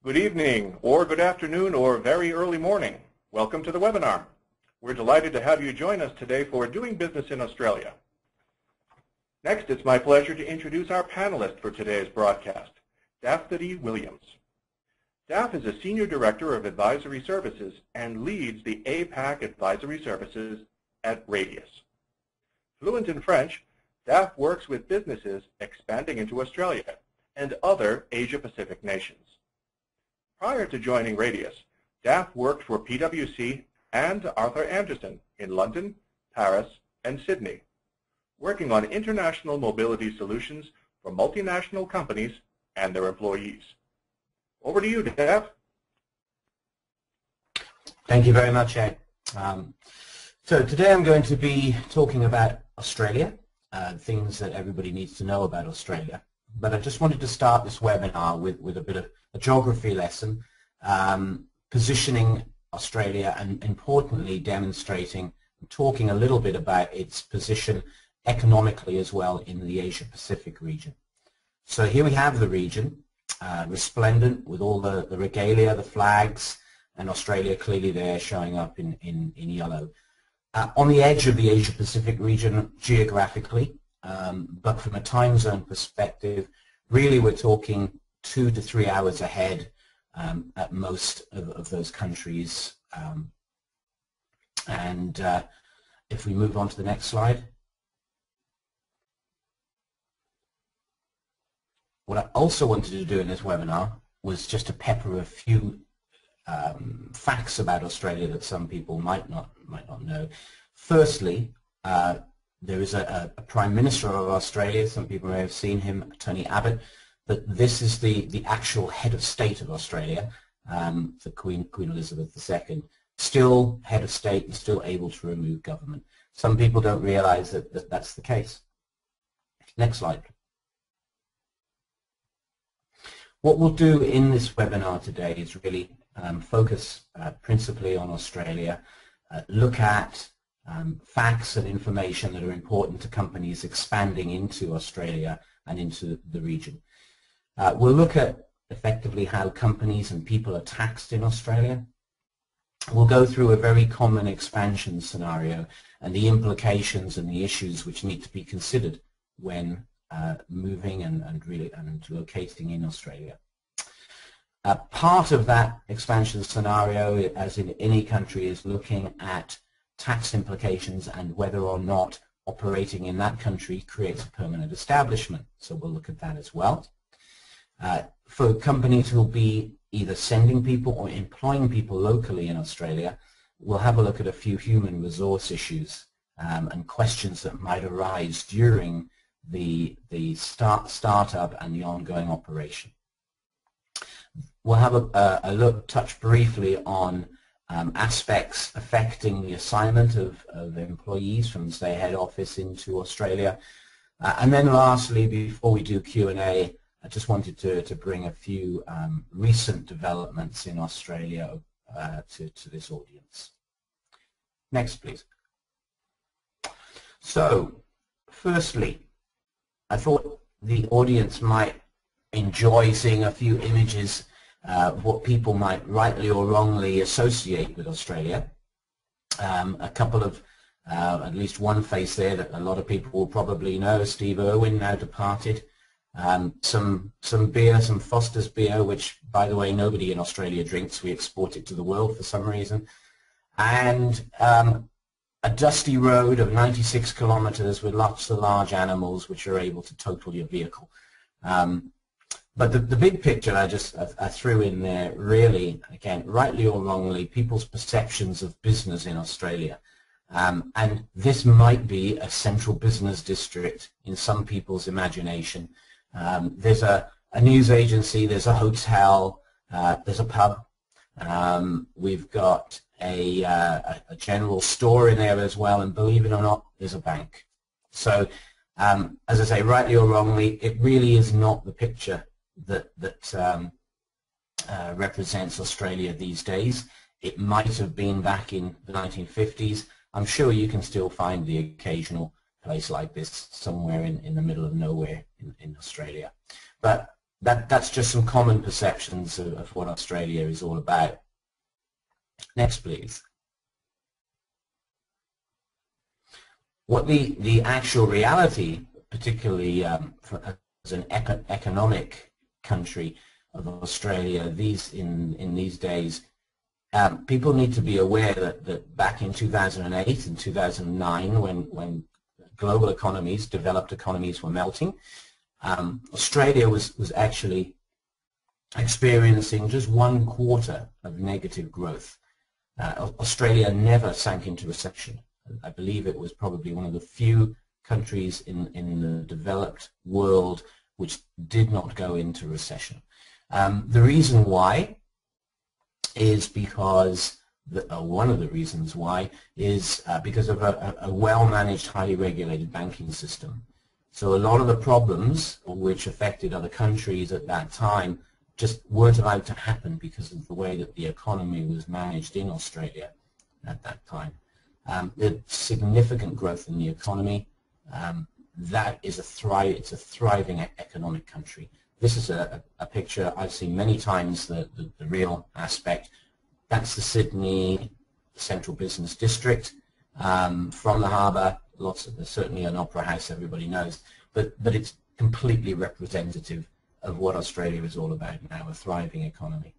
Good evening, or good afternoon, or very early morning. Welcome to the webinar. We're delighted to have you join us today for Doing Business in Australia. Next, it's my pleasure to introduce our panelist for today's broadcast, Daphne Williams. Daph is a Senior Director of Advisory Services and leads the APAC Advisory Services at Radius. Fluent in French, Daph works with businesses expanding into Australia and other Asia-Pacific nations. Prior to joining Radius, Daph worked for PwC and Arthur Andersen in London, Paris, and Sydney, working on international mobility solutions for multinational companies and their employees. Over to you, Daph. Thank you very much, Ed. So today I'm going to be talking about Australia, things that everybody needs to know about Australia. But I just wanted to start this webinar with a bit of a geography lesson, positioning Australia and importantly demonstrating and talking a little bit about its position economically as well in the Asia-Pacific region. So here we have the region, resplendent with all the regalia, the flags, and Australia clearly there showing up in yellow. On the edge of the Asia-Pacific region geographically, but from a time zone perspective, really we're talking 2 to 3 hours ahead at most of those countries. If we move on to the next slide. What I also wanted to do in this webinar was just to pepper a few facts about Australia that some people might not know. Firstly, there is a Prime Minister of Australia. Some people may have seen him, Tony Abbott, but this is the actual head of state of Australia, the Queen Elizabeth II, still head of state and still able to remove government. Some people don't realize that that's the case. Next slide. What we'll do in this webinar today is really focus principally on Australia, look at facts and information that are important to companies expanding into Australia and into the region. We'll look at effectively how companies and people are taxed in Australia. We'll go through a very common expansion scenario and the implications and the issues which need to be considered when moving and locating in Australia. Part of that expansion scenario, as in any country, is looking at tax implications and whether or not operating in that country creates a permanent establishment. So we'll look at that as well. For companies who will be either sending people or employing people locally in Australia, we'll have a look at a few human resource issues and questions that might arise during the startup and the ongoing operation. We'll have a touch briefly on aspects affecting the assignment of employees from, say, head office into Australia. And then lastly, before we do Q&A, I just wanted to bring a few recent developments in Australia to this audience. Next, please. So, firstly, I thought the audience might enjoy seeing a few images of what people might rightly or wrongly associate with Australia. A couple of, at least one face there that a lot of people will probably know, Steve Irwin, now departed. Some beer, some Foster's beer, which, by the way, nobody in Australia drinks. We export it to the world for some reason. And a dusty road of 96 kilometers with lots of large animals which are able to total your vehicle. But the big picture I threw in there, really, again, rightly or wrongly, people's perceptions of business in Australia. And this might be a central business district in some people's imagination. There's a news agency, there's a hotel, there's a pub. We've got a general store in there as well, and believe it or not, there's a bank. So, as I say, rightly or wrongly, it really is not the picture that represents Australia these days. It might have been back in the 1950s. I'm sure you can still find the occasional place like this somewhere in the middle of nowhere in Australia. But that's just some common perceptions of what Australia is all about. Next, please. What the actual reality, particularly as an economic country of Australia, in these days, people need to be aware that back in 2008 and 2009, when global economies, developed economies, were melting, Australia was actually experiencing just 1/4 of negative growth. Australia never sank into recession. I believe it was probably one of the few countries in the developed world which did not go into recession. The reason why is because, one of the reasons why is because of a well-managed, highly regulated banking system. So a lot of the problems which affected other countries at that time just weren't allowed to happen because of the way that the economy was managed in Australia at that time. There's significant growth in the economy. That is it's a thriving economic country. This is a picture I've seen many times, the real aspect. That's the Sydney Central Business District. From the harbour, there's certainly an opera house everybody knows, but it's completely representative of what Australia is all about now, a thriving economy.